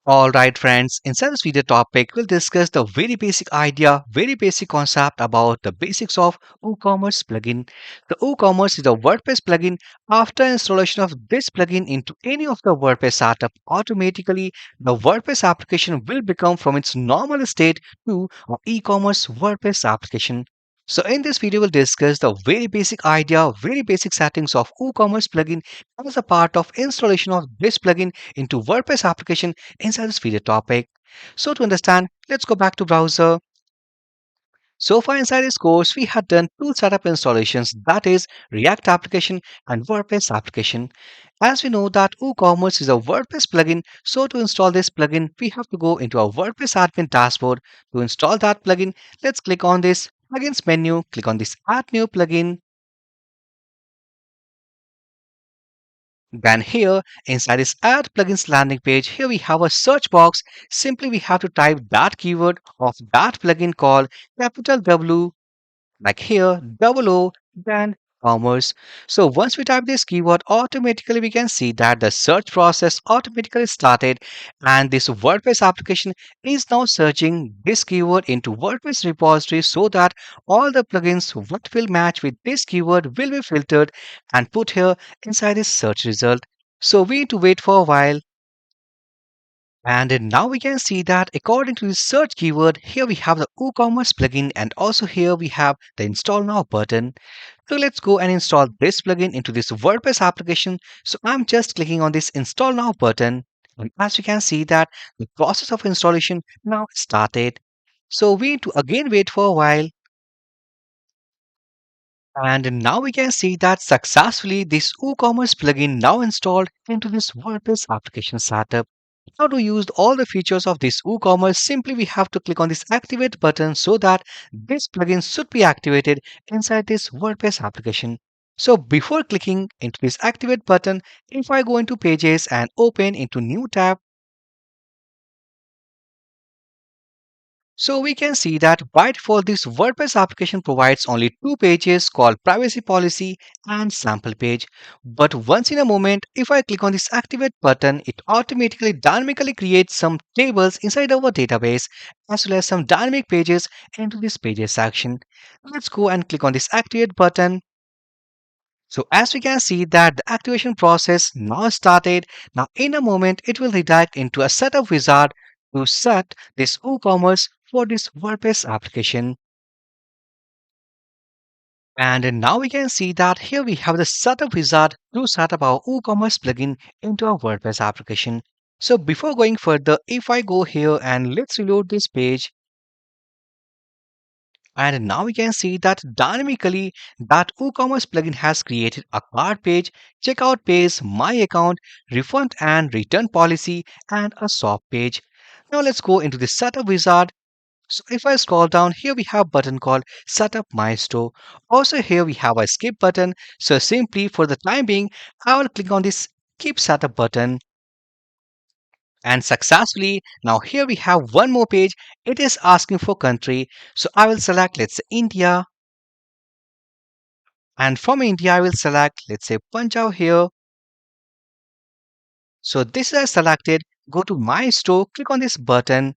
Alright friends, inside this video topic, we'll discuss the very basic idea, very basic concept about the basics of WooCommerce plugin. The WooCommerce is a WordPress plugin. After installation of this plugin into any of the WordPress setup, automatically the WordPress application will become from its normal state to an e-commerce WordPress application. So in this video, we'll discuss the very basic idea, very basic settings of WooCommerce plugin as a part of installation of this plugin into WordPress application inside this video topic. So to understand, let's go back to browser. So far inside this course, we had done two setup installations, that is React application and WordPress application. As we know that WooCommerce is a WordPress plugin, so to install this plugin, we have to go into our WordPress admin dashboard. To install that plugin, let's click on this plugins menu, click on this add new plugin. Then here inside this add plugins landing page, here we have a search box. Simply we have to type that keyword of that plugin called capital W, like here double O, then commerce. So once we type this keyword, automatically we can see that the search process automatically started, and this WordPress application is now searching this keyword into WordPress repository so that all the plugins what will match with this keyword will be filtered and put here inside this search result. So we need to wait for a while. And now we can see that according to the search keyword, here we have the WooCommerce plugin, and also here we have the install now button. So let's go and install this plugin into this WordPress application. So I'm just clicking on this install now button. And as you can see that the process of installation now started. So we need to again wait for a while. And now we can see that successfully this WooCommerce plugin now installed into this WordPress application setup. Now to use all the features of this WooCommerce, simply we have to click on this activate button so that this plugin should be activated inside this WordPress application. So before clicking into this activate button, if I go into pages and open into new tab, so we can see that by default this WordPress application provides only two pages called privacy policy and sample page. But once in a moment, if I click on this activate button, it automatically dynamically creates some tables inside our database as well as some dynamic pages into this pages section. Let's go and click on this activate button. So as we can see that the activation process now started. Now in a moment it will redirect into a setup wizard to set this WooCommerce for this WordPress application. And now we can see that here we have the setup wizard to set up our WooCommerce plugin into our WordPress application. So before going further, if I go here and let's reload this page, and now we can see that dynamically that WooCommerce plugin has created a cart page, checkout page, my account, refund and return policy, and a shop page. Now let's go into the setup wizard. So if I scroll down, here we have a button called Setup My Store. Also here we have a skip button. So simply for the time being, I will click on this Keep Setup button. And successfully, now here we have one more page. It is asking for country. So I will select, let's say, India. And from India, I will select, let's say, Punjab here. So this is selected. Go to My Store, click on this button.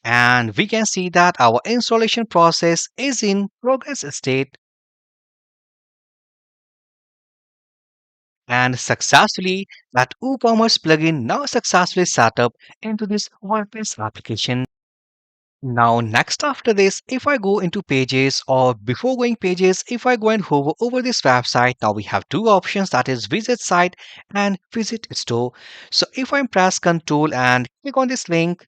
And we can see that our installation process is in progress state. And successfully, that WooCommerce plugin now successfully set up into this WordPress application. Now, next after this, if I go into pages or before going pages, if I go and hover over this website, now we have two options, that is visit site and visit store. So if I press Ctrl and click on this link,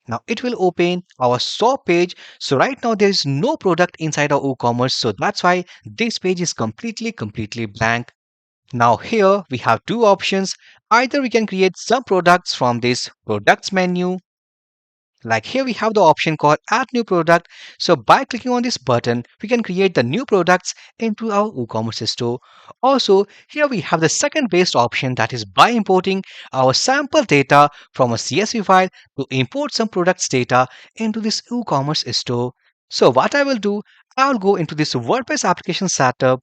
now it will open our shop page. So right now there is no product inside our WooCommerce. So that's why this page is completely blank. Now here we have two options. Either we can create some products from this products menu. Like here we have the option called add new product. So by clicking on this button, we can create the new products into our WooCommerce store. Also, here we have the second best option, that is by importing our sample data from a CSV file to import some products data into this WooCommerce store. So what I will do, I'll go into this WordPress application setup.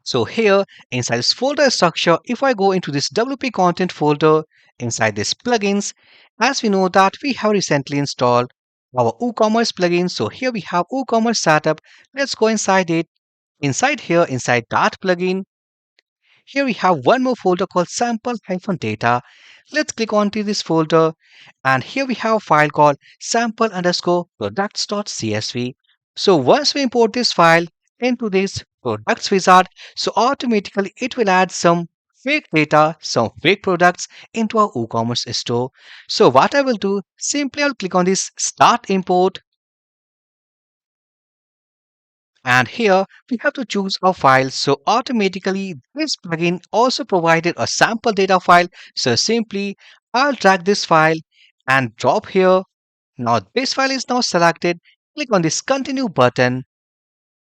So here inside this folder structure, if I go into this WP content folder inside this plugins, as we know that we have recently installed our WooCommerce plugin. So here we have WooCommerce setup. Let's go inside it. Inside here, inside that plugin, here we have one more folder called sample-data. Let's click onto this folder and here we have a file called sample underscore products.csv. So once we import this file into this products wizard, so automatically it will add some fake data, some fake products into our WooCommerce store. So what I will do, simply I'll click on this start import. And here we have to choose a file. So automatically this plugin also provided a sample data file. So simply I'll drag this file and drop here. Now this file is now selected. Click on this continue button.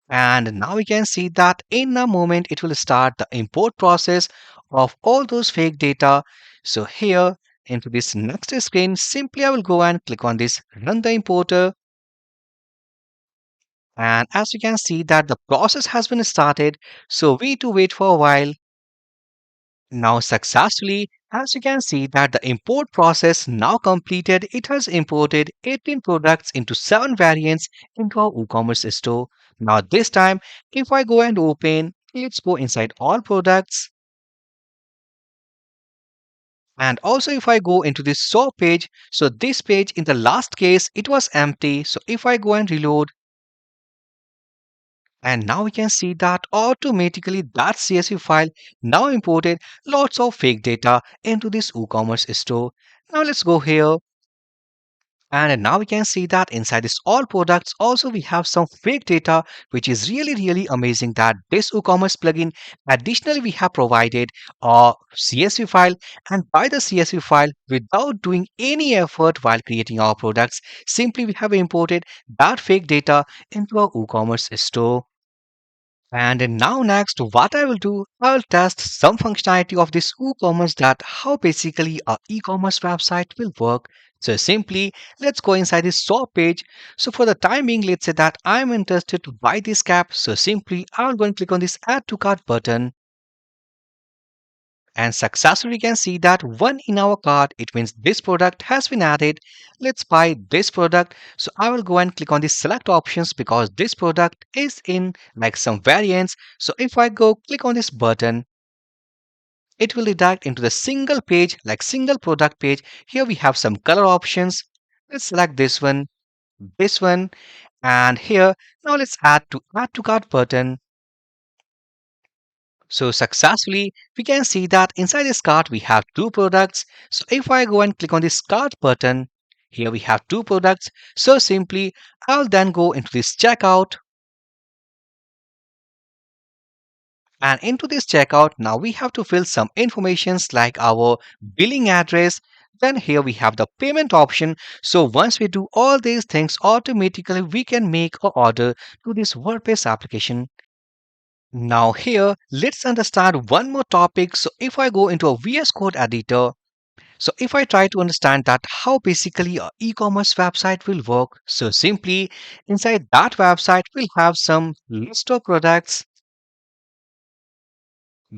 And now we can see that in a moment it will start the import process of all those fake data. So here into this next screen, simply I will go and click on this run the importer. And as you can see that the process has been started, so we need to wait for a while. Now successfully, as you can see that the import process now completed, it has imported 18 products into 7 variants into our WooCommerce store. Now this time, if I go and open, let's go inside all products. And also if I go into this store page, so this page in the last case, it was empty. So if I go and reload, and now we can see that automatically that CSV file now imported lots of fake data into this WooCommerce store. Now let's go here. And now we can see that inside this all products also we have some fake data, which is really amazing that this WooCommerce plugin additionally we have provided a CSV file, and by the CSV file without doing any effort while creating our products, simply we have imported that fake data into our WooCommerce store. And now next, what I will do, I'll test some functionality of this WooCommerce, that how basically a e-commerce website will work. So simply, let's go inside this shop page. So for the time being, let's say that I'm interested to buy this cap. So simply, I'll go and click on this add to cart button. And successfully we can see that one in our cart, it means this product has been added. Let's buy this product. So I will go and click on the select options because this product is in like some variants. So if I go click on this button, it will redirect into the single page, like single product page. Here we have some color options. Let's select this one, and here now let's add to cart button. So successfully, we can see that inside this cart we have two products. So if I go and click on this cart button, here we have two products. So simply, I'll then go into this checkout. And into this checkout, now we have to fill some informations like our billing address. Then here we have the payment option. So once we do all these things, automatically we can make an order to this WordPress application. Now here, let's understand one more topic. So if I go into a VS Code editor, so if I try to understand that how basically a e-commerce website will work, so simply inside that website we'll have some list of products.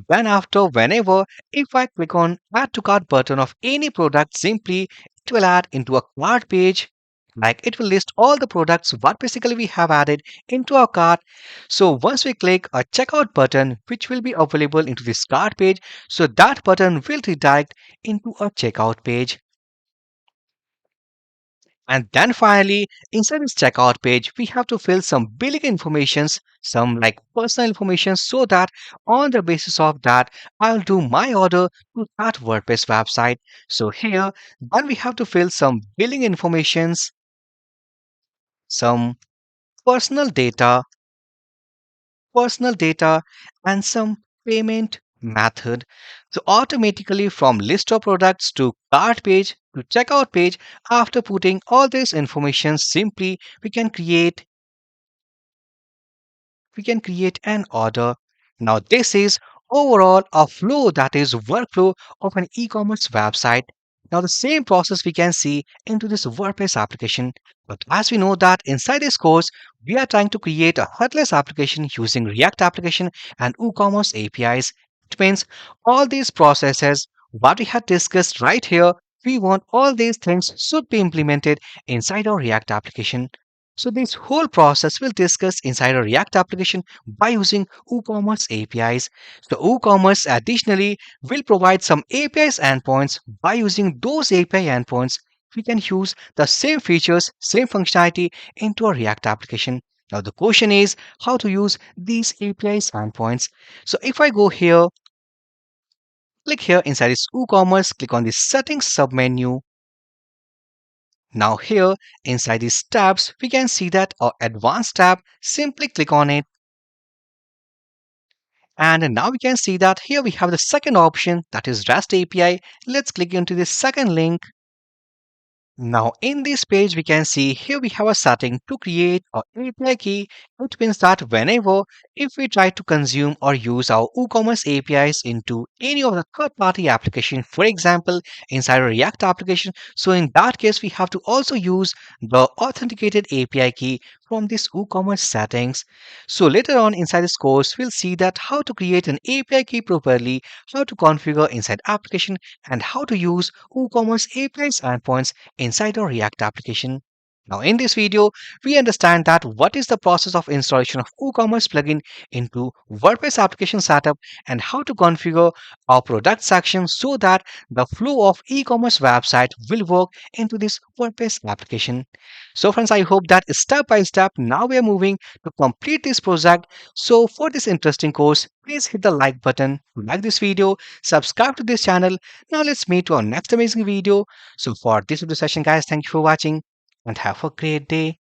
Then after whenever if I click on add to cart button of any product, simply it will add into a cart page. Like it will list all the products what basically we have added into our cart. So once we click a checkout button, which will be available into this cart page, so that button will redirect into a checkout page. And then finally, inside this checkout page, we have to fill some billing informations, some like personal information, so that on the basis of that, I'll do my order to that WordPress website. So here, then we have to fill some billing informations, some personal data, personal data, and some payment method. So automatically from list of products to cart page to checkout page, after putting all this information, simply we can create an order. Now this is overall a flow, that is workflow of an e-commerce website. Now the same process we can see into this WordPress application. But as we know that inside this course, we are trying to create a headless application using React application and WooCommerce APIs. It means all these processes, what we had discussed right here, we want all these things should be implemented inside our React application. So this whole process will discuss inside a React application by using WooCommerce APIs. So WooCommerce additionally will provide some APIs endpoints. By using those API endpoints, we can use the same features, same functionality into a React application. Now the question is how to use these APIs endpoints. So if I go here, click here inside this WooCommerce, click on the settings submenu. Now here inside these tabs, we can see that our advanced tab, simply click on it. And now we can see that here we have the second option, that is REST API. Let's click into the second link. Now in this page we can see here we have a setting to create a API key, which means that whenever if we try to consume or use our WooCommerce APIs into any of the third-party application, for example inside a React application, so in that case we have to also use the authenticated API key from this WooCommerce settings. So later on inside this course we'll see that how to create an API key properly, how to configure inside application, and how to use WooCommerce APIs endpoints inside our React application. Now in this video, we understand that what is the process of installation of WooCommerce plugin into WordPress application setup and how to configure our product section so that the flow of e-commerce website will work into this WordPress application. So friends, I hope that step by step now we are moving to complete this project. So for this interesting course, please hit the like button, like this video, subscribe to this channel. Now let's meet to our next amazing video. So for this video session guys, thank you for watching and have a great day.